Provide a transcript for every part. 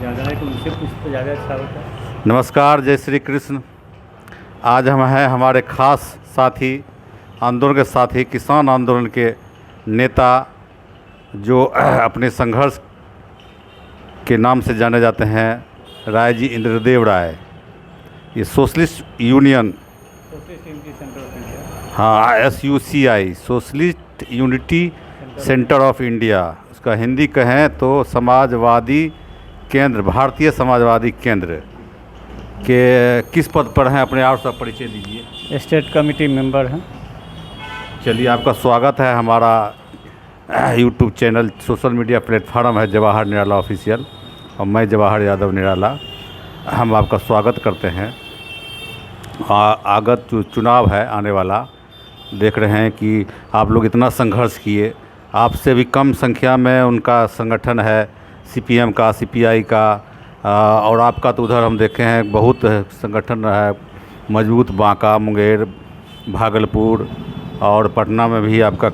ज़्यादा है तो उनसे पूछते तो ज़्यादा अच्छा होता है। नमस्कार, जय श्री कृष्ण। आज हम हैं हमारे खास साथी, आंदोलन के साथी, किसान आंदोलन के नेता जो अपने संघर्ष के नाम से जाने जाते हैं, राय जी इंद्रदेव राय। ये सोशलिस्ट यूनियन, हाँ SUCI, socialist unity centre of India, उसका हिंदी कहें तो समाजवादी केंद्र, भारतीय समाजवादी केंद्र के किस पद पर हैं? अपने आप से परिचय दीजिए। स्टेट कमेटी मेंबर हैं। चलिए, आपका स्वागत है। हमारा YouTube channel, social media platform है जवाहर निराला ऑफिशियल, और मैं जवाहर यादव निराला। हम आपका स्वागत करते हैं। आगत जो चुनाव है आने वाला, देख रहे हैं कि आप लोग इतना संघर्ष किए, आपसे भी कम संख्या में उनका संगठन है, CPM का, CPI का, और आपका तो उधर हम देखे हैं बहुत संगठन है मजबूत, बांका, मुंगेर, भागलपुर और पटना में भी आपका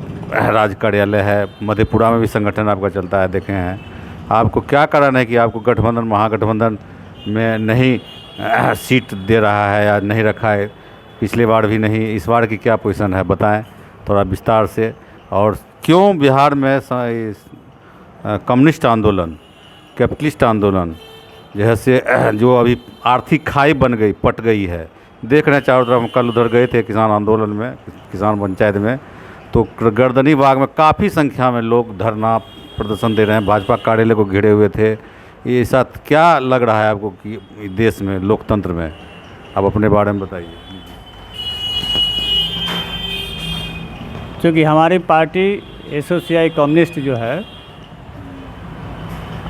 राज्य कार्यालय है, मधेपुरा में भी संगठन आपका चलता है, देखे हैं। आपको क्या कारण है कि आपको गठबंधन, महागठबंधन में नहीं सीट दे रहा है या नहीं रखा है? पिछली बार भी नहीं, इस बार की क्या पोजीशन है, बताएं थोड़ा विस्तार से। और क्यों बिहार में कम्युनिस्ट आंदोलन, कैपिटलिस्ट आंदोलन जैसे जो अभी आर्थिक खाई बन गई, पट गई है, देख रहे हैं चारों तरफ। हम कल उधर गए थे किसान आंदोलन में, किसान पंचायत में, तो गर्दनी बाग में काफ़ी संख्या में लोग धरना प्रदर्शन दे रहे हैं, भाजपा कार्यालय को घेरे हुए थे। ये साथ क्या लग रहा है आपको कि देश में, लोकतंत्र में? आप अपने बारे में बताइए। क्योंकि हमारी पार्टी SUCI कम्युनिस्ट जो है,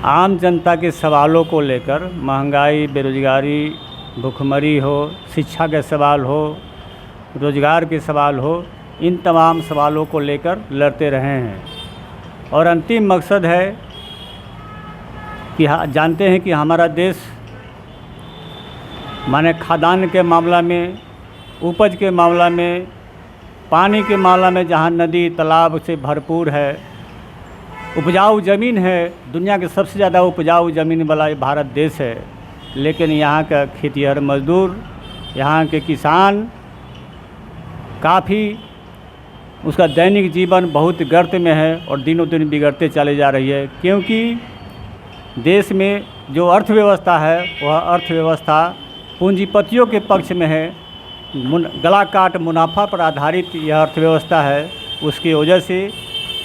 आम जनता के सवालों को लेकर, महंगाई, बेरोजगारी, भुखमरी हो, शिक्षा के सवाल हो, रोजगार के सवाल हो, इन तमाम सवालों को लेकर लड़ते रहे हैं। और अंतिम मकसद है कि जानते हैं कि हमारा देश माने खाद्यान्न के मामला में, उपज के मामला में, पानी के मामला में, जहाँ नदी तालाब से भरपूर है, उपजाऊ ज़मीन है, दुनिया के सबसे ज़्यादा उपजाऊ ज़मीन वाला ये भारत देश है। लेकिन यहाँ का खेतिहर मजदूर, यहाँ के किसान, काफ़ी उसका दैनिक जीवन बहुत गर्त में है और दिनों दिन बिगड़ते चले जा रही है। क्योंकि देश में जो अर्थव्यवस्था है, वह अर्थव्यवस्था पूंजीपतियों के पक्ष में है। गला काट मुनाफा पर आधारित यह अर्थव्यवस्था है। उसकी वजह से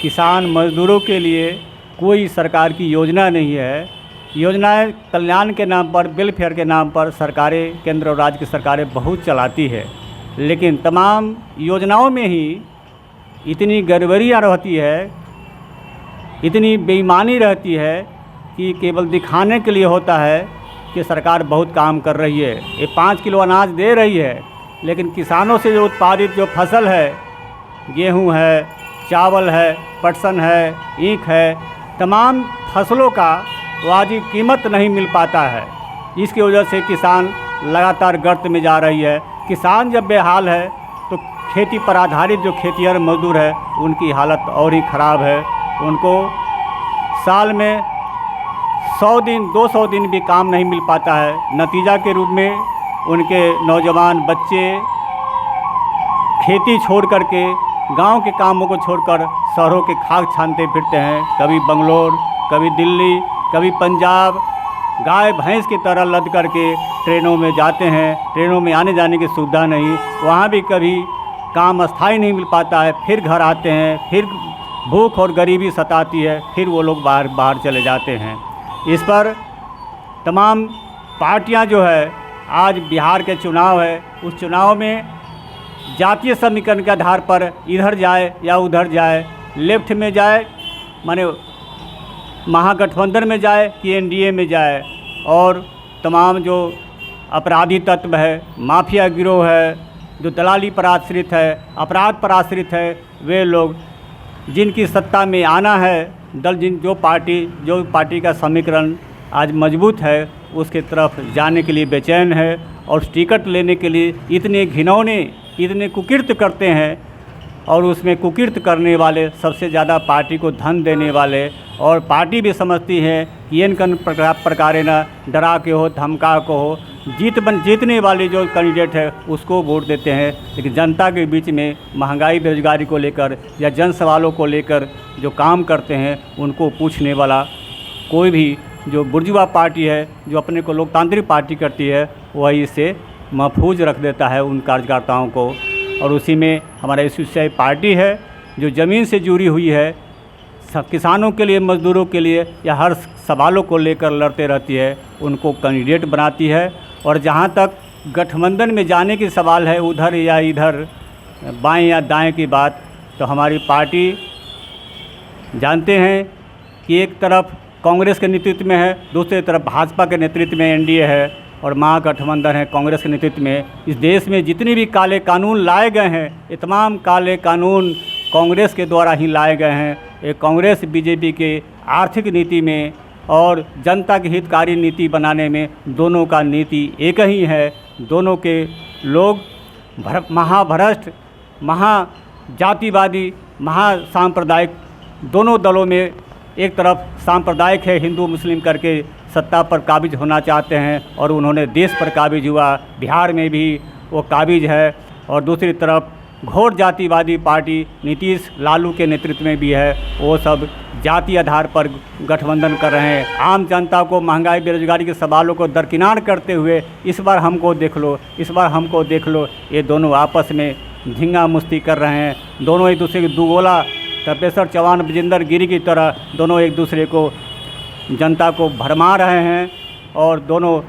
किसान मजदूरों के लिए कोई सरकार की योजना नहीं है। योजनाएं कल्याण के नाम पर, वेलफेयर के नाम पर सरकारें, केंद्र और राज्य की सरकारें बहुत चलाती है, लेकिन तमाम योजनाओं में ही इतनी गड़बड़ियाँ रहती है, इतनी बेईमानी रहती है कि केवल दिखाने के लिए होता है कि सरकार बहुत काम कर रही है। ये 5 किलो अनाज दे रही है, लेकिन किसानों से जो उत्पादित जो फसल है, गेहूं है, चावल है, पटसन है, ईख है, तमाम फसलों का वाजिब कीमत नहीं मिल पाता है। इसकी वजह से किसान लगातार गर्त में जा रही है। किसान जब बेहाल है तो खेती पर आधारित जो खेतिहर मजदूर है, उनकी हालत और ही ख़राब है। उनको साल में 100 दिन, 200 दिन भी काम नहीं मिल पाता है। नतीजा के रूप में उनके नौजवान बच्चे खेती छोड़ करके, गांव के कामों को छोड़कर शहरों के खाक छानते फिरते हैं। कभी बंगलोर, कभी दिल्ली, कभी पंजाब, गाय भैंस की तरह लद करके ट्रेनों में जाते हैं। ट्रेनों में आने जाने की सुविधा नहीं, वहाँ भी कभी काम अस्थायी नहीं मिल पाता है। फिर घर आते हैं, फिर भूख और गरीबी सताती है, फिर वो लोग बाहर चले जाते हैं। इस पर तमाम पार्टियां जो है, आज बिहार के चुनाव है, उस चुनाव में जातीय समीकरण के आधार पर इधर जाए या उधर जाए, लेफ्ट में जाए माने महागठबंधन में जाए कि NDA में जाए, और तमाम जो अपराधी तत्व है, माफिया गिरोह है, जो दलाली पर आश्रित है, अपराध पर आश्रित है, वे लोग जिनकी सत्ता में आना है, दल जो पार्टी का समीकरण आज मजबूत है, उसके तरफ जाने के लिए बेचैन है। और टिकट लेने के लिए इतने घिनौने, इतने कुकृत्य करते हैं और उसमें कुकीर्त करने वाले, सबसे ज़्यादा पार्टी को धन देने वाले, और पार्टी भी समझती है कि इन प्रकारे न डरा के हो, धमका को हो, जीतने वाले जो कैंडिडेट है उसको वोट देते हैं। लेकिन जनता के बीच में महंगाई, बेरोजगारी को लेकर या जन सवालों को लेकर जो काम करते हैं उनको पूछने वाला कोई भी, जो बुर्जुआ पार्टी है, जो अपने को लोकतांत्रिक पार्टी करती है, वही इसे महफूज रख देता है उन कार्यकर्ताओं को। और उसी में हमारा एसोसिएशन पार्टी है जो ज़मीन से जुड़ी हुई है, किसानों के लिए, मजदूरों के लिए या हर सवालों को लेकर लड़ते रहती है, उनको कैंडिडेट बनाती है। और जहाँ तक गठबंधन में जाने की सवाल है, उधर या इधर, बाएं या दाएं की बात, तो हमारी पार्टी जानते हैं कि एक तरफ कांग्रेस के नेतृत्व में है, दूसरी तरफ भाजपा के नेतृत्व में एनडीए है और महागठबंधन है कांग्रेस के नेतृत्व में। इस देश में जितने भी काले कानून लाए गए हैं, ये तमाम काले कानून कांग्रेस के द्वारा ही लाए गए हैं। ये कांग्रेस बीजेपी के आर्थिक नीति में और जनता की हितकारी नीति बनाने में दोनों का नीति एक ही है। दोनों के लोग महाभ्रष्ट, महाजातिवादी, महासांप्रदायिक, दोनों दलों में एक तरफ सांप्रदायिक है, हिंदू मुस्लिम करके सत्ता पर काबिज होना चाहते हैं और उन्होंने देश पर काबिज हुआ, बिहार में भी वो काबिज है। और दूसरी तरफ घोर जातिवादी पार्टी नीतीश लालू के नेतृत्व में भी है, वो सब जाति आधार पर गठबंधन कर रहे हैं। आम जनता को महंगाई, बेरोजगारी के सवालों को दरकिनार करते हुए इस बार हमको देख लो, इस बार हमको देख लो, ये दोनों आपस में झींगा मुश्ती कर रहे हैं। दोनों एक दूसरे के दुगोला, तपेश्वर चौहान, विजेंद्र गिरी की तरह दोनों एक दूसरे को, जनता को भरमा रहे हैं और दोनों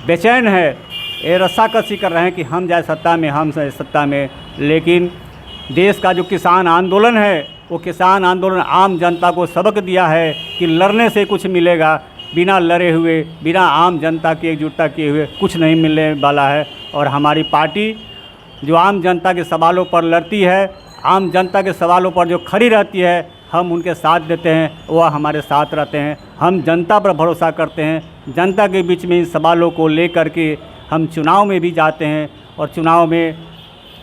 बेचैन है, ये रस्साकसी कर रहे हैं कि हम जाए सत्ता में, हम जाए सत्ता में। लेकिन देश का जो किसान आंदोलन है, वो किसान आंदोलन आम जनता को सबक दिया है कि लड़ने से कुछ मिलेगा, बिना लड़े हुए, बिना आम जनता की एकजुटता किए हुए कुछ नहीं मिलने वाला है। और हमारी पार्टी जो आम जनता के सवालों पर लड़ती है, आम जनता के सवालों पर जो खड़ी रहती है, हम उनके साथ देते हैं, वह हमारे साथ रहते हैं। हम जनता पर भरोसा करते हैं, जनता के बीच में इन सवालों को लेकर के हम चुनाव में भी जाते हैं। और चुनाव में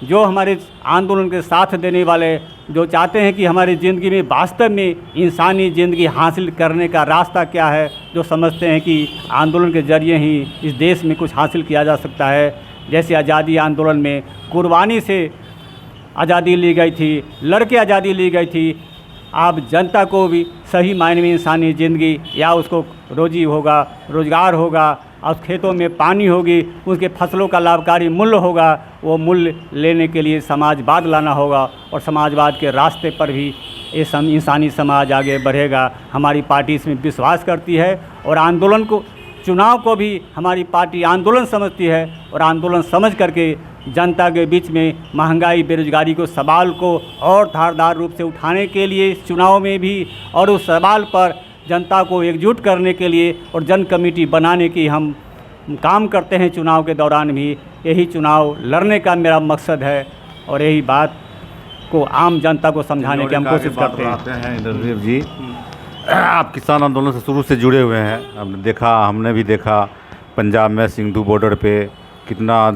जो हमारे आंदोलन के साथ देने वाले, जो चाहते हैं कि हमारी ज़िंदगी में वास्तव में इंसानी ज़िंदगी हासिल करने का रास्ता क्या है, जो समझते हैं कि आंदोलन के ज़रिए ही इस देश में कुछ हासिल किया जा सकता है। जैसे आज़ादी आंदोलन में कुर्बानी से आज़ादी ली गई थी, लड़के आज़ादी ली गई थी। आप जनता को भी सही मायने में इंसानी ज़िंदगी, या उसको रोजी होगा, रोज़गार होगा, और खेतों में पानी होगी, उसके फसलों का लाभकारी मूल्य होगा, वो मूल्य लेने के लिए समाजवाद लाना होगा और समाजवाद के रास्ते पर भी ये इंसानी समाज आगे बढ़ेगा। हमारी पार्टी इसमें विश्वास करती है और आंदोलन को, चुनाव को भी हमारी पार्टी आंदोलन समझती है और आंदोलन समझ करके जनता के बीच में महंगाई, बेरोजगारी को सवाल को और धारदार रूप से उठाने के लिए चुनाव में भी, और उस सवाल पर जनता को एकजुट करने के लिए और जन कमेटी बनाने की हम काम करते हैं चुनाव के दौरान भी। यही चुनाव लड़ने का मेरा मकसद है और यही बात को आम जनता को समझाने की हम कोशिश करते हैं। इंद्रदेव जी, आप किसान आंदोलन से शुरू से जुड़े हुए हैं। हमने भी देखा पंजाब में सिंधु बॉर्डर पे कितना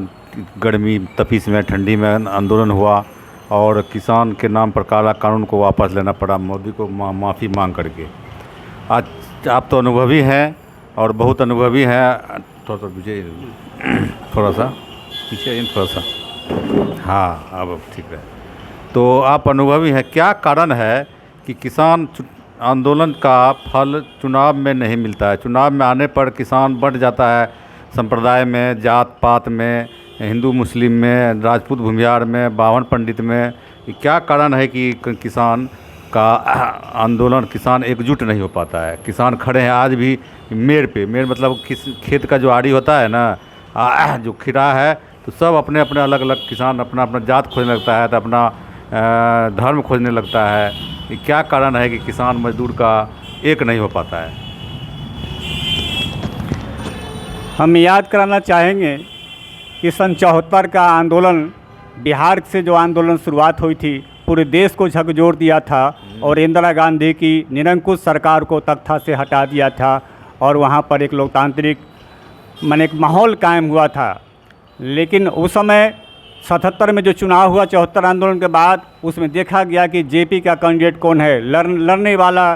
गर्मी, तपीस में, ठंडी में आंदोलन हुआ और किसान के नाम पर काला कानून को वापस लेना पड़ा, मोदी को माफ़ी मांग करके। आज आप तो अनुभवी हैं और बहुत अनुभवी हैं। थोड़ा सा पीछे, थोड़ा सा, हाँ अब ठीक है। तो आप अनुभवी हैं, क्या कारण है कि किसान आंदोलन का फल चुनाव में नहीं मिलता है? चुनाव में आने पर किसान बढ़ जाता है, संप्रदाय में, जात पात में, हिंदू मुस्लिम में, राजपूत भूमिहार में, बावन पंडित में। क्या कारण है कि किसान का आंदोलन, किसान एकजुट नहीं हो पाता है? किसान खड़े हैं आज भी मेड़ पे, मेड़ मतलब खेत का जो आड़ी होता है ना, जो खिरा है, तो सब अपने अपने अलग अलग, किसान अपना अपना जात खोजने लगता है, तो अपना धर्म खोजने लगता है। क्या कारण है कि किसान मजदूर का एक नहीं हो पाता है? हम याद कराना चाहेंगे कि सन 74 का आंदोलन, बिहार से जो आंदोलन शुरुआत हुई थी, पूरे देश को झकझोर दिया था और इंदिरा गांधी की निरंकुश सरकार को तख्ता से हटा दिया था और वहाँ पर एक लोकतांत्रिक एक माहौल कायम हुआ था। लेकिन उस समय 77 में जो चुनाव हुआ 74 आंदोलन के बाद, उसमें देखा गया कि जेपी का कैंडिडेट कौन है, लड़ने वाला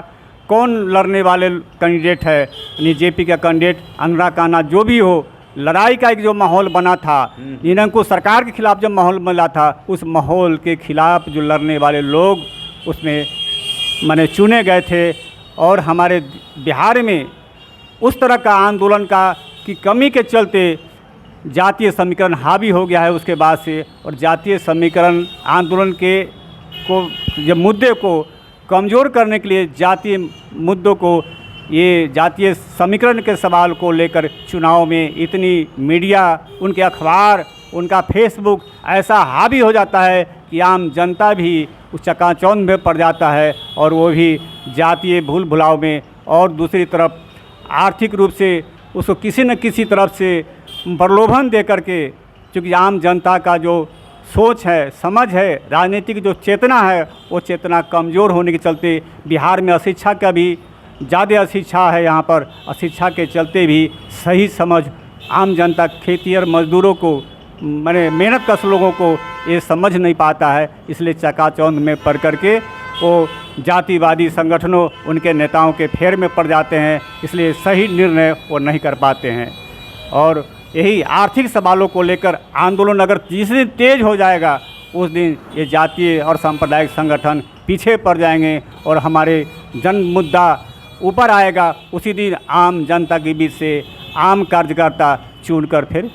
कौन, लड़ने वाले कैंडिडेट है, यानी जेपी का कैंडिडेट अनुराग काना जो भी हो। लड़ाई का एक जो माहौल बना था, निरंकुश सरकार के खिलाफ जब माहौल बना था, उस माहौल के खिलाफ जो लड़ने वाले लोग उसमें माने चुने गए थे। और हमारे बिहार में उस तरह का आंदोलन की कमी के चलते जातीय समीकरण हावी हो गया है उसके बाद से। और जातीय समीकरण आंदोलन जब मुद्दे को कमज़ोर करने के लिए जातीय मुद्दों को, ये जातीय समीकरण के सवाल को लेकर चुनाव में इतनी मीडिया, उनके अखबार, उनका फेसबुक ऐसा हावी हो जाता है कि आम जनता भी उस चकाचौंध में पड़ जाता है, और वो भी जातीय भूल भुलाव में। और दूसरी तरफ आर्थिक रूप से उसको किसी न किसी तरफ से प्रलोभन दे करके, क्योंकि आम जनता का जो सोच है, समझ है, राजनीतिक जो चेतना है, वो चेतना कमज़ोर होने के चलते बिहार में अशिक्षा का भी ज़्यादा अशिक्षा है यहाँ पर। अशिक्षा के चलते भी सही समझ आम जनता, खेती और मज़दूरों को, माने मेहनत कश लोगों को ये समझ नहीं पाता है। इसलिए चकाचौंध में पड़ करके वो जातिवादी संगठनों, उनके नेताओं के फेर में पड़ जाते हैं, इसलिए सही निर्णय वो नहीं कर पाते हैं। और यही आर्थिक सवालों को लेकर आंदोलन अगर जिस दिन तेज हो जाएगा, उस दिन ये जातीय और सांप्रदायिक संगठन पीछे पड़ जाएंगे और हमारे जन मुद्दा ऊपर आएगा। उसी दिन आम जनता के बीच से आम कार्यकर्ता चुनकर फिर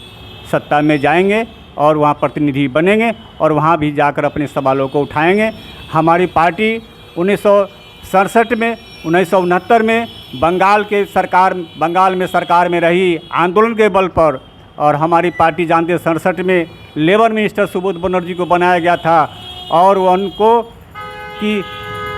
सत्ता में जाएंगे और वहाँ प्रतिनिधि बनेंगे और वहाँ भी जाकर अपने सवालों को उठाएंगे। हमारी पार्टी 1967 में, 1969 में बंगाल में सरकार में रही आंदोलन के बल पर। और हमारी पार्टी जानते हैं 67 में लेबर मिनिस्टर सुबोध बनर्जी को बनाया गया था, और उनको कि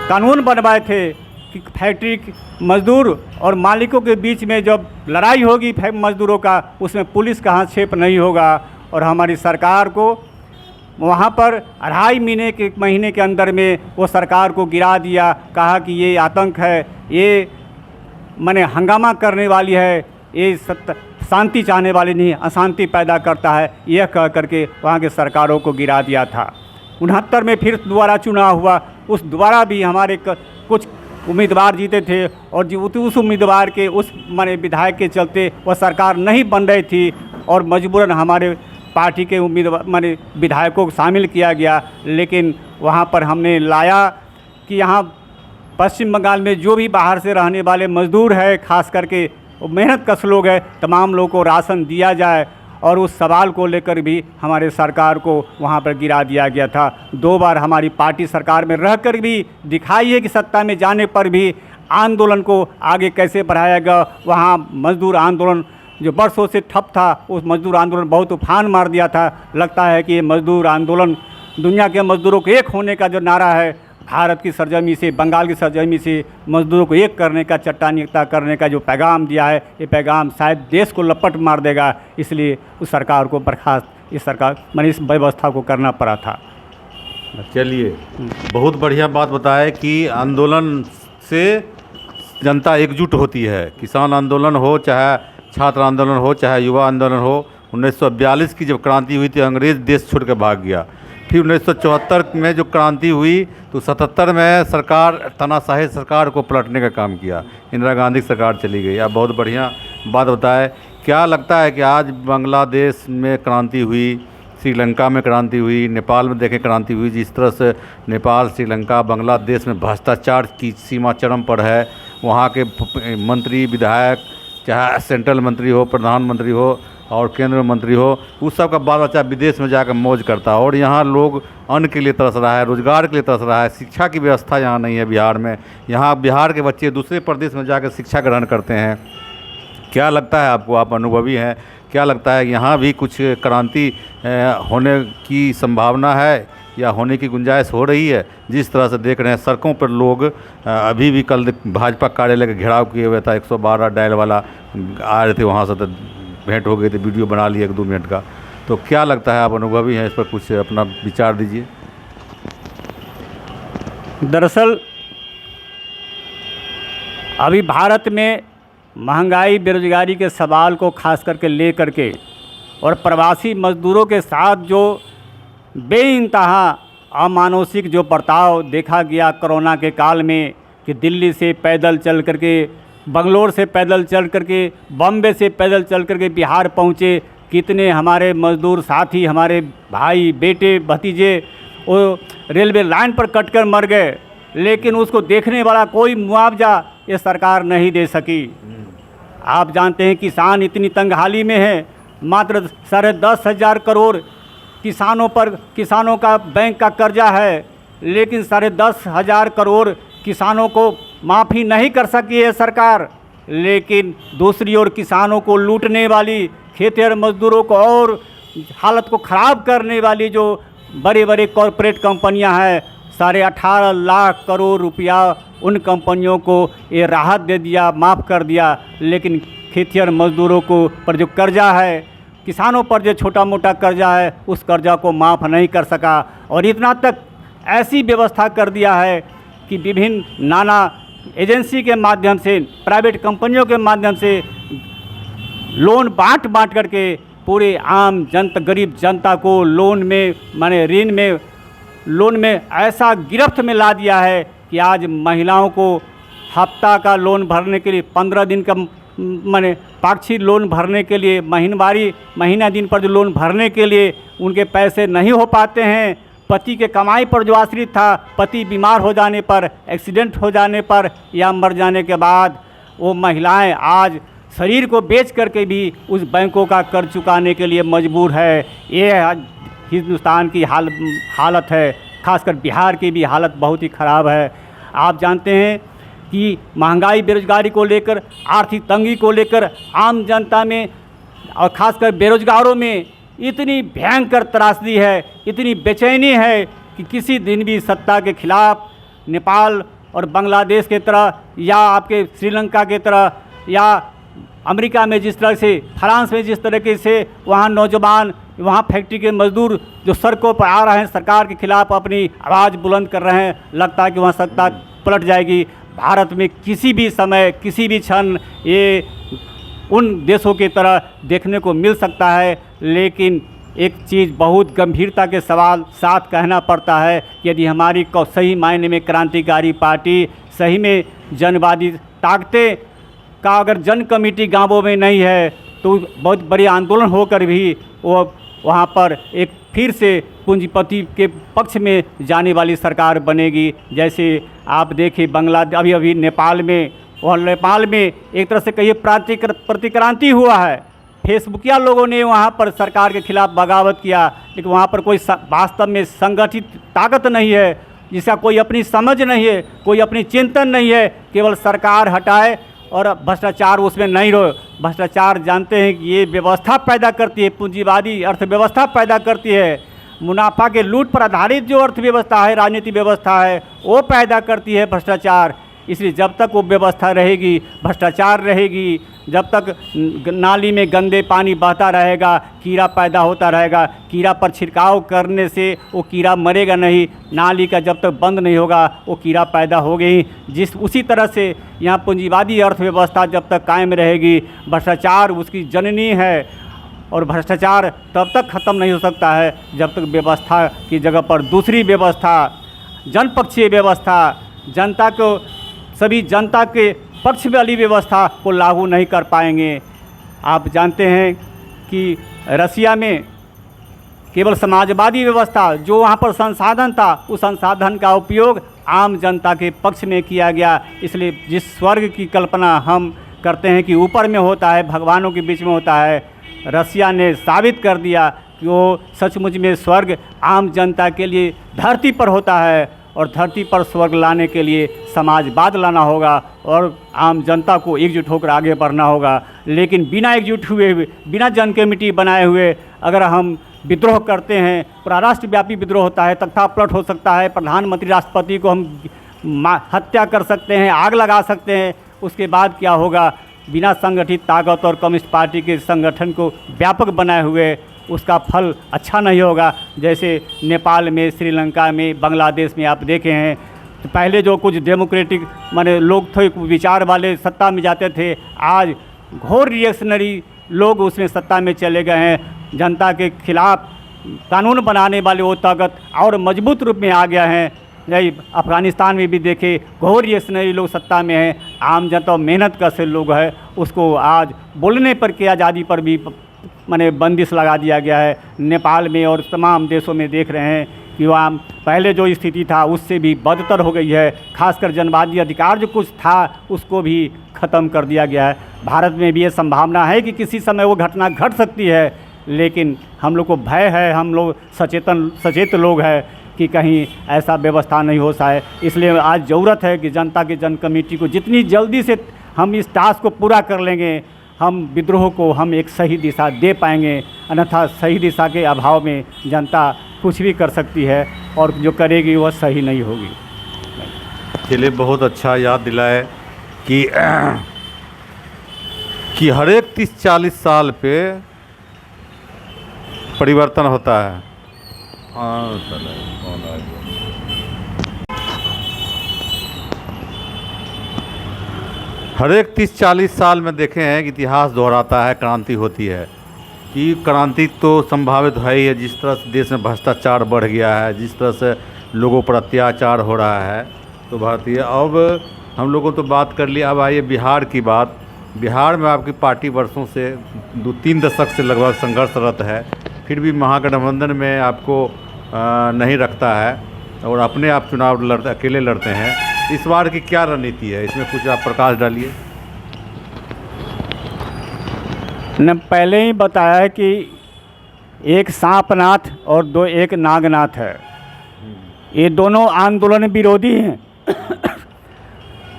कानून बनवाए थे कि फैक्ट्री मजदूर और मालिकों के बीच में जब लड़ाई होगी मजदूरों का, उसमें पुलिस का हस्तक्षेप नहीं होगा। और हमारी सरकार को वहाँ पर 2.5 महीने के अंदर में वो सरकार को गिरा दिया, कहा कि ये आतंक है, ये माने हंगामा करने वाली है, ये शांति चाहने वाली नहीं, अशांति पैदा करता है, यह कह करके वहाँ के सरकारों को गिरा दिया था। 69 में फिर दोबारा चुनाव हुआ, उस दोबारा भी हमारे कुछ उम्मीदवार जीते थे, और उस उम्मीदवार के उस माने विधायक के चलते वह सरकार नहीं बन रही थी, और मजबूरन हमारे पार्टी के उम्मीदवार माने विधायकों को शामिल किया गया। लेकिन वहाँ पर हमने लाया कि यहाँ पश्चिम बंगाल में जो भी बाहर से रहने वाले मज़दूर है, खास करके मेहनत कश लोग हैं, तमाम लोगों को राशन दिया जाए। और उस सवाल को लेकर भी हमारे सरकार को वहाँ पर गिरा दिया गया था। 2 बार हमारी पार्टी सरकार में रहकर भी दिखाई है कि सत्ता में जाने पर भी आंदोलन को आगे कैसे बढ़ाएगा। वहाँ मजदूर आंदोलन जो बरसों से ठप था, उस मजदूर आंदोलन बहुत उफान मार दिया था। लगता है कि ये मजदूर आंदोलन दुनिया के मजदूरों को एक होने का जो नारा है, भारत की सरजमी से, बंगाल की सरजमी से मजदूरों को एक करने का, चट्टानी एकता करने का जो पैगाम दिया है, ये पैगाम शायद देश को लपट मार देगा। इसलिए उस सरकार को बर्खास्त, इस व्यवस्था को करना पड़ा था। चलिए, बहुत बढ़िया बात बताए कि आंदोलन से जनता एकजुट होती है। किसान आंदोलन हो, चाहे छात्र आंदोलन हो, चाहे युवा आंदोलन हो। 1942 की जब क्रांति हुई थी, अंग्रेज़ देश छोड़ कर भाग गया। फिर 1974 में जो क्रांति हुई तो 77 में सरकार, तानाशाही सरकार को पलटने का काम किया, इंदिरा गांधी सरकार चली गई। आप बहुत बढ़िया बात बताए। क्या लगता है कि आज बांग्लादेश में क्रांति हुई, श्रीलंका में क्रांति हुई, नेपाल में देखें क्रांति हुई, जिस तरह से नेपाल, श्रीलंका, बांग्लादेश में भ्रष्टाचार की सीमा चरम पर है। वहाँ के मंत्री, विधायक, चाहे सेंट्रल मंत्री हो, प्रधानमंत्री हो और केंद्र मंत्री हो, उस सब का बाल बच्चा विदेश में जाकर मौज करता है, और यहाँ लोग अन्न के लिए तरस रहा है, रोजगार के लिए तरस रहा है। शिक्षा की व्यवस्था यहाँ नहीं है बिहार में। यहाँ बिहार के बच्चे दूसरे प्रदेश में जाकर शिक्षा ग्रहण करते हैं। क्या लगता है आपको, आप अनुभवी हैं, क्या लगता है यहाँ भी कुछ क्रांति होने की संभावना है या होने की गुंजाइश हो रही है? जिस तरह से देख रहे हैं सड़कों पर लोग, अभी भी कल भाजपा कार्यालय का घेराव किए हुए था, 112 डायल वाला आ रहे थे, वहाँ से तो भेंट हो गई थी, वीडियो बना लिया 1-2 मिनट का। तो क्या लगता है, आप अनुभवी हैं, इस पर कुछ अपना विचार दीजिए। दरअसल अभी भारत में महंगाई, बेरोजगारी के सवाल को खास करके ले करके और प्रवासी मजदूरों के साथ जो बेइंतहा अमानुषिक जो बर्ताव देखा गया कोरोना के काल में कि दिल्ली से पैदल चल करके, बंगलोर से पैदल चल करके, बॉम्बे से पैदल चल करके बिहार पहुँचे, कितने हमारे मज़दूर साथी, हमारे भाई, बेटे, भतीजे वो रेलवे लाइन पर कट कर मर गए, लेकिन उसको देखने वाला कोई मुआवजा ये सरकार नहीं दे सकी। आप जानते हैं किसान इतनी तंगहाली में है, मात्र 10,500 करोड़ किसानों का बैंक का कर्जा है, लेकिन 10,500 करोड़ किसानों को माफ़ी नहीं कर सकी है सरकार। लेकिन दूसरी ओर किसानों को लूटने वाली, खेतिहर मजदूरों को और हालत को ख़राब करने वाली जो बड़े बड़े कॉरपोरेट कंपनियां हैं, 18.5 लाख करोड़ रुपया उन कंपनियों को ये राहत दे दिया, माफ़ कर दिया। लेकिन खेतिहर मजदूरों को पर जो कर्जा है, किसानों पर जो छोटा मोटा कर्जा है, उस कर्जा को माफ़ नहीं कर सका। और इतना तक ऐसी व्यवस्था कर दिया है कि विभिन्न नाना एजेंसी के माध्यम से, प्राइवेट कंपनियों के माध्यम से लोन बांट करके पूरे आम जनता, गरीब जनता को लोन में, माने ऋण में, लोन में ऐसा गिरफ्त में ला दिया है कि आज महिलाओं को हफ्ता का लोन भरने के लिए, 15 दिन का माने पाक्षिक लोन भरने के लिए, महीना दिन पर जो लोन भरने के लिए उनके पैसे नहीं हो पाते हैं। पति के कमाई पर जो आश्रित था, पति बीमार हो जाने पर, एक्सीडेंट हो जाने पर या मर जाने के बाद वो महिलाएं आज शरीर को बेच करके भी उस बैंकों का कर्ज चुकाने के लिए मजबूर है। ये हिंदुस्तान की हालत है, खासकर बिहार की भी हालत बहुत ही ख़राब है। आप जानते हैं कि महंगाई, बेरोजगारी को लेकर, आर्थिक तंगी को लेकर आम जनता में और ख़ासकर बेरोजगारों में इतनी भयंकर त्रासदी है, इतनी बेचैनी है कि किसी दिन भी सत्ता के खिलाफ नेपाल और बांग्लादेश के तरह या आपके श्रीलंका के तरह या अमेरिका में जिस तरह से, फ्रांस में जिस तरीके से वहाँ नौजवान, वहाँ फैक्ट्री के मजदूर जो सड़कों पर आ रहे हैं, सरकार के खिलाफ अपनी आवाज़ बुलंद कर रहे हैं, लगता है कि वहाँ सत्ता पलट जाएगी। भारत में किसी भी समय, किसी भी क्षण ये उन देशों की तरह देखने को मिल सकता है। लेकिन एक चीज़ बहुत गंभीरता के सवाल साथ कहना पड़ता है, यदि हमारी सही मायने में क्रांतिकारी पार्टी, सही में जनवादी ताकतें का अगर जन कमेटी गांवों में नहीं है तो बहुत बड़ी आंदोलन होकर भी वो वहाँ पर एक फिर से पूंजीपति के पक्ष में जाने वाली सरकार बनेगी। जैसे आप देखिए बांग्लादेश, अभी नेपाल में, और नेपाल में एक तरह से कहिए प्रतिक्रांति हुआ है। फेसबुकिया लोगों ने वहाँ पर सरकार के खिलाफ बगावत किया, लेकिन वहाँ पर कोई वास्तव में संगठित ताकत नहीं है, जिसका कोई अपनी समझ नहीं है, कोई अपनी चिंतन नहीं है, केवल सरकार हटाए और भ्रष्टाचार उसमें नहीं रहो। भ्रष्टाचार जानते हैं कि ये व्यवस्था पैदा करती है, पूंजीवादी अर्थव्यवस्था पैदा करती है, मुनाफा के लूट पर आधारित जो अर्थव्यवस्था है, राजनीतिक व्यवस्था है, वो पैदा करती है भ्रष्टाचार। इसलिए जब तक वो व्यवस्था रहेगी, भ्रष्टाचार रहेगी, जब तक नाली में गंदे पानी बहता रहेगा, कीड़ा पैदा होता रहेगा, कीड़ा पर छिड़काव करने से वो कीड़ा मरेगा नहीं, नाली का जब तक बंद नहीं होगा वो कीड़ा पैदा होगा ही। उसी तरह से यहाँ पूंजीवादी अर्थव्यवस्था जब तक कायम रहेगी, भ्रष्टाचार उसकी जननी है, और भ्रष्टाचार तब तक ख़त्म नहीं हो सकता है जब तक व्यवस्था की जगह पर दूसरी व्यवस्था, जनपक्षीय व्यवस्था, जनता को, सभी जनता के पक्ष वाली व्यवस्था को लागू नहीं कर पाएंगे। आप जानते हैं कि रसिया में केवल समाजवादी व्यवस्था, जो वहाँ पर संसाधन था, उस संसाधन का उपयोग आम जनता के पक्ष में किया गया। इसलिए जिस स्वर्ग की कल्पना हम करते हैं कि ऊपर में होता है, भगवानों के बीच में होता है, रसिया ने साबित कर दिया कि वो सचमुच में स्वर्ग आम जनता के लिए धरती पर होता है। और धरती पर स्वर्ग लाने के लिए समाजवाद लाना होगा और आम जनता को एकजुट होकर आगे बढ़ना होगा। लेकिन बिना एकजुट हुए, बिना जन कमेटी बनाए हुए अगर हम विद्रोह करते हैं, पूरा राष्ट्रव्यापी विद्रोह होता है, तख्तापलट हो सकता है, प्रधानमंत्री राष्ट्रपति को हम हत्या कर सकते हैं, आग लगा सकते हैं। उसके बाद क्या होगा? बिना संगठित ताकत और कम्युनिस्ट पार्टी के संगठन को व्यापक बनाए हुए उसका फल अच्छा नहीं होगा। जैसे नेपाल में, श्रीलंका में, बांग्लादेश में आप देखे हैं, तो पहले जो कुछ डेमोक्रेटिक माने लोग थे, विचार वाले सत्ता में जाते थे, आज घोर रिएक्शनरी लोग उसमें सत्ता में चले गए हैं। जनता के खिलाफ कानून बनाने वाले वो ताकत और मजबूत रूप में आ गया है। यही अफ़गानिस्तान में भी देखे, घोर ये स्नेही लोग सत्ता में हैं, आम जनता मेहनत का से लोग है, उसको आज बोलने पर की आज़ादी पर भी माने बंदिश लगा दिया गया है। नेपाल में और तमाम देशों में देख रहे हैं कि वहाँ पहले जो स्थिति था उससे भी बदतर हो गई है। खासकर जनवादी अधिकार जो कुछ था उसको भी ख़त्म कर दिया गया है। भारत में भी ये संभावना है कि किसी समय वो घटना घट सकती है, लेकिन हम लोग को भय है, हम लोग सचेत लोग हैं कि कहीं ऐसा व्यवस्था नहीं हो जाए। इसलिए आज ज़रूरत है कि जनता की जन कमेटी को जितनी जल्दी से हम इस टास्क को पूरा कर लेंगे, हम विद्रोह को हम एक सही दिशा दे पाएंगे। अन्यथा सही दिशा के अभाव में जनता कुछ भी कर सकती है और जो करेगी वह सही नहीं होगी। चलिए, बहुत अच्छा याद दिलाए कि हर एक 30-40 साल पे परिवर्तन होता है। हर एक 30-40 साल में देखे हैं कि इतिहास दोहराता है, क्रांति होती है। कि क्रांति तो संभावित है ही है। जिस तरह से देश में भ्रष्टाचार बढ़ गया है, जिस तरह से लोगों पर अत्याचार हो रहा है, तो भारतीय अब हम लोगों तो बात कर लिया। अब आइए बिहार की बात। बिहार में आपकी पार्टी वर्षों से 2-3 दशक से लगभग संघर्षरत है, फिर भी महागठबंधन में आपको नहीं रखता है और अपने आप चुनाव अकेले लड़ते हैं। इस बार की क्या रणनीति है, इसमें कुछ आप प्रकाश डालिए। ने पहले ही बताया है कि एक सांपनाथ और एक नागनाथ है। ये दोनों आंदोलन विरोधी हैं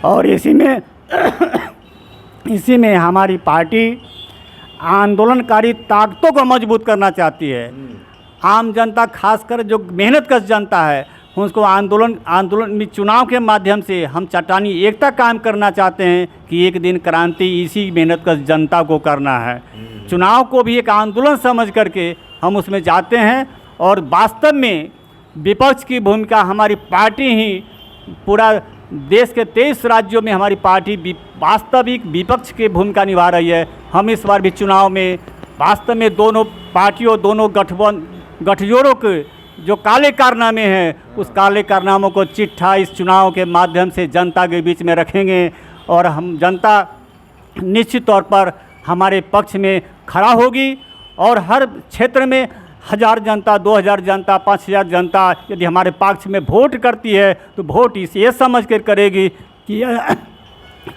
और इसी में हमारी पार्टी आंदोलनकारी ताकतों को मजबूत करना चाहती है। आम जनता, खासकर जो मेहनत कश जनता है, उसको आंदोलन में चुनाव के माध्यम से हम चट्टानी एकता कायम करना चाहते हैं कि एक दिन क्रांति इसी मेहनत कश जनता को करना है। चुनाव को भी एक आंदोलन समझ करके हम उसमें जाते हैं और वास्तव में विपक्ष की भूमिका हमारी पार्टी ही पूरा देश के 23 राज्यों में हमारी पार्टी वास्तविक विपक्ष की भूमिका निभा रही है। हम इस बार भी चुनाव में वास्तव में दोनों पार्टियों, दोनों गठजोड़ों के जो काले कारनामे हैं, उस काले कारनामों को चिट्ठा इस चुनाव के माध्यम से जनता के बीच में रखेंगे और हम जनता निश्चित तौर पर हमारे पक्ष में खड़ा होगी और हर क्षेत्र में 1000 जनता, 2000 जनता, 5000 जनता यदि हमारे पक्ष में वोट करती है तो वोट ये समझ कर करेगी कि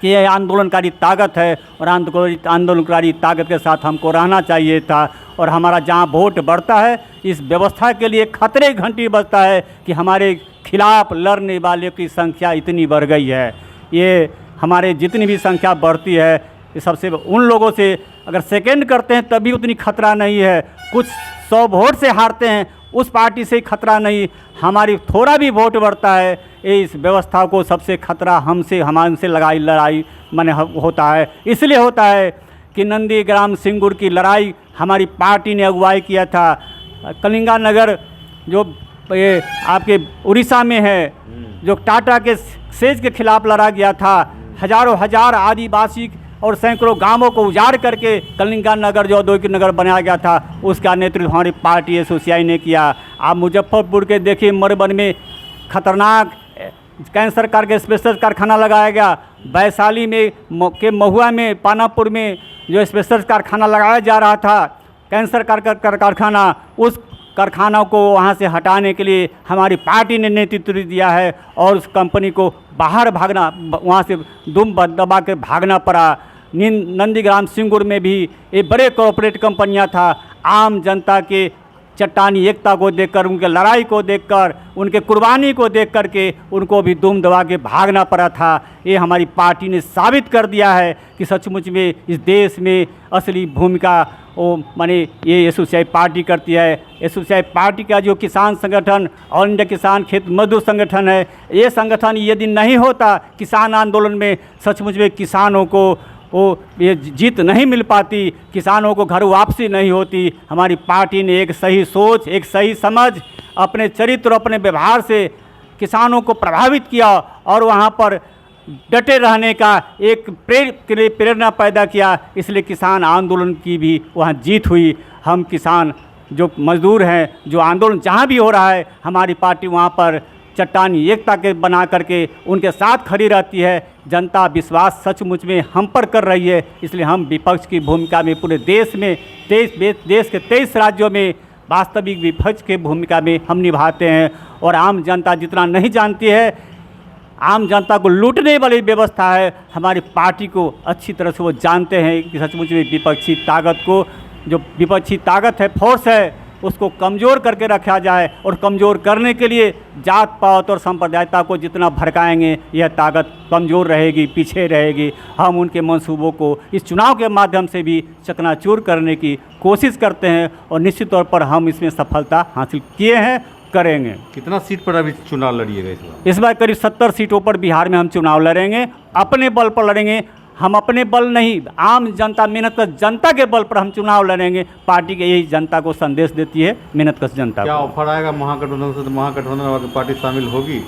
यह आंदोलनकारी ताकत है और आंदोलनकारी ताकत के साथ हमको रहना चाहिए था। और हमारा जहाँ वोट बढ़ता है, इस व्यवस्था के लिए खतरे की घंटी बजता है कि हमारे खिलाफ लड़ने वाले की संख्या इतनी बढ़ गई है। ये हमारे जितनी भी संख्या बढ़ती है, ये सबसे उन लोगों से अगर सेकेंड करते हैं तभी उतनी खतरा नहीं है। कुछ 100 वोट से हारते हैं, उस पार्टी से खतरा नहीं। हमारी थोड़ा भी वोट बढ़ता है, इस व्यवस्था को सबसे खतरा हमसे लड़ाई माने होता है। इसलिए होता है कि नंदीग्राम सिंगूर की लड़ाई हमारी पार्टी ने अगुवाई किया था। कलिंगा नगर जो ये आपके उड़ीसा में है, जो टाटा के सेज के खिलाफ लड़ा गया था, हजारों हजार आदिवासी और सैकड़ों गांवों को उजाड़ करके कलिंगा नगर जो औद्योगिक नगर बनाया गया था, उसका नेतृत्व हमारी पार्टी एसोसियाई ने किया। आप मुजफ्फरपुर के देखिए, मरबन में खतरनाक कैंसर के स्पेशल कारखाना लगाया गया। वैशाली में के महुआ में, पानापुर में जो स्पेशल कारखाना लगाया जा रहा था, कैंसर कारखाना, उस कारखाना को वहाँ से हटाने के लिए हमारी पार्टी ने नेतृत्व दिया है और उस कंपनी को बाहर भागना, वहाँ से दुम दबा के भागना पड़ा। नंदीग्राम सिंगूर में भी ये बड़े कॉरपोरेट कंपनियां था। आम जनता के चट्टानी एकता को देखकर, उनके लड़ाई को देखकर, उनके कुर्बानी को देख कर के उनको भी दुम दबा के भागना पड़ा था। ये हमारी पार्टी ने साबित कर दिया है कि सचमुच में इस देश में असली भूमिका माने ये एसोसियाई पार्टी करती है। एसोसियाई पार्टी का जो किसान संगठन, ऑल इंडिया किसान खेत मजदूर संगठन है, ये संगठन यदि नहीं होता किसान आंदोलन में, सचमुच में किसानों को ये जीत नहीं मिल पाती, किसानों को घर वापसी नहीं होती। हमारी पार्टी ने एक सही सोच, एक सही समझ, अपने चरित्र, अपने व्यवहार से किसानों को प्रभावित किया और वहाँ पर डटे रहने का एक प्रेरणा पैदा किया। इसलिए किसान आंदोलन की भी वहाँ जीत हुई। हम किसान जो मजदूर हैं, जो आंदोलन जहाँ भी हो रहा है, हमारी पार्टी वहाँ पर चट्टानी एकता के बना करके उनके साथ खड़ी रहती है। जनता विश्वास सचमुच में हम पर कर रही है, इसलिए हम विपक्ष की भूमिका में पूरे देश में देश के 23 राज्यों में वास्तविक विपक्ष की भूमिका में हम निभाते हैं। और आम जनता जितना नहीं जानती है, आम जनता को लूटने वाली व्यवस्था है, हमारी पार्टी को अच्छी तरह से वो जानते हैं कि सचमुच में विपक्षी ताकत को, जो विपक्षी ताकत है, फोर्स है, उसको कमज़ोर करके रखा जाए। और कमज़ोर करने के लिए जात पात और सांप्रदायिकता को जितना भड़काएंगे, यह ताकत कमज़ोर रहेगी, पीछे रहेगी। हम उनके मंसूबों को इस चुनाव के माध्यम से भी चकनाचूर करने की कोशिश करते हैं और निश्चित तौर पर हम इसमें सफलता हासिल किए हैं, करेंगे। कितना सीट पर अभी चुनाव लड़िएगा इस बार? इस बार करीब 70 सीटों पर बिहार में हम चुनाव लड़ेंगे, अपने बल पर लड़ेंगे। हम अपने बल नहीं, आम जनता, मेहनत कश जनता के बल पर हम चुनाव लड़ेंगे। पार्टी के यही जनता को संदेश देती है, मेहनत कश जनता क्या को। ऑफर आएगा महागठबंधन से? तो महागठबंधन वाली पार्टी शामिल होगी?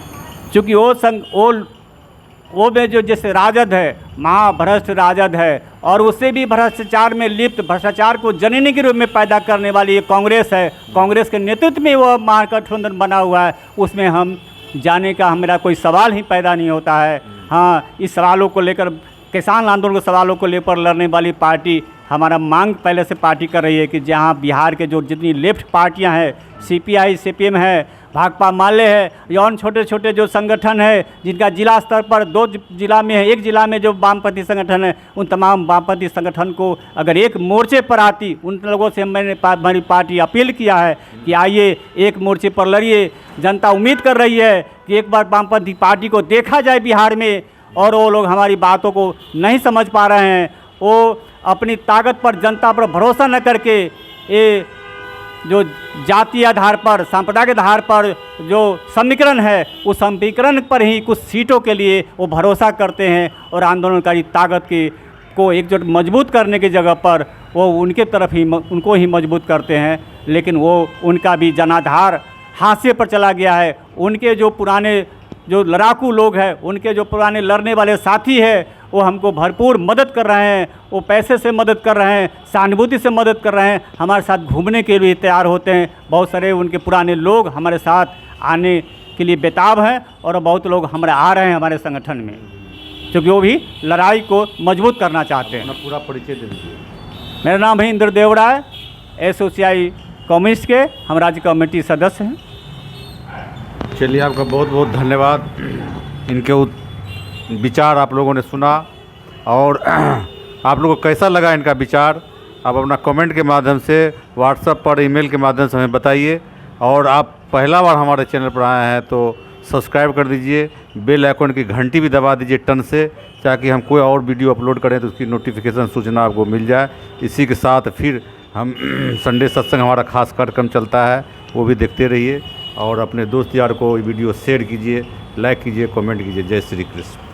चूँकि वो में जो जैसे राजद है, महाभ्रष्ट राजद है, और उससे भी भ्रष्टाचार में लिप्त, भ्रष्टाचार को जननी के रूप में पैदा करने वाली ये कांग्रेस है। कांग्रेस के नेतृत्व में वो महागठबंधन बना हुआ है, उसमें हम जाने का मेरा कोई सवाल ही पैदा नहीं होता है। हाँ, इस सवालों को लेकर, किसान आंदोलन के सवालों को लेकर लड़ने वाली पार्टी, हमारा मांग पहले से पार्टी कर रही है कि जहाँ बिहार के जो जितनी लेफ्ट पार्टियाँ हैं, CPI CPM है, भाकपा माले है, या और छोटे छोटे जो संगठन है जिनका जिला स्तर पर 2 जिला में है, 1 जिला में जो वामपंथी संगठन है, उन तमाम वामपंथी संगठन को अगर एक मोर्चे पर आती, उन लोगों से हमारी पार्टी अपील किया है कि आइए एक मोर्चे पर लड़िए। जनता उम्मीद कर रही है कि एक बार वामपंथी पार्टी को देखा जाए बिहार में, और वो लोग हमारी बातों को नहीं समझ पा रहे हैं। वो अपनी ताकत पर, जनता पर भरोसा न करके, ये जो जातीय आधार पर, सांप्रदायिक आधार पर जो समीकरण है, उस समीकरण पर ही कुछ सीटों के लिए वो भरोसा करते हैं, और आंदोलनकारी ताकत को एकजुट मजबूत करने की जगह पर वो उनके तरफ ही, उनको ही मजबूत करते हैं। लेकिन वो उनका भी जनाधार हाशिए पर चला गया है। उनके जो पुराने जो लड़ाकू लोग हैं, उनके जो पुराने लड़ने वाले साथी हैं, वो हमको भरपूर मदद कर रहे हैं। वो पैसे से मदद कर रहे हैं, सहानुभूति से मदद कर रहे हैं, हमारे साथ घूमने के लिए तैयार होते हैं। बहुत सारे उनके पुराने लोग हमारे साथ आने के लिए बेताब हैं, और बहुत लोग हमारे आ रहे हैं हमारे संगठन में, क्योंकि वो भी लड़ाई को मजबूत करना चाहते हैं। अपना पूरा परिचय दे दीजिए। मेरा नाम है इंद्र देवड़ा, SOCI कम्युनिस्ट के हम राज्य कमेटी सदस्य हैं। चलिए, आपका बहुत बहुत धन्यवाद। इनके विचार आप लोगों ने सुना, और आप लोगों को कैसा लगा इनका विचार, आप अपना कमेंट के माध्यम से, व्हाट्सएप पर, ईमेल के माध्यम से हमें बताइए। और आप पहला बार हमारे चैनल पर आए हैं तो सब्सक्राइब कर दीजिए, बेल आइकन की घंटी भी दबा दीजिए टन से, ताकि हम कोई और वीडियो अपलोड करें तो उसकी नोटिफिकेशन सूचना आपको मिल जाए। इसी के साथ फिर हम संडे सत्संग हमारा खास कार्यक्रम चलता है, वो भी देखते रहिए, और अपने दोस्त यार को वीडियो शेयर कीजिए, लाइक कीजिए, कमेंट कीजिए। जय श्री कृष्ण।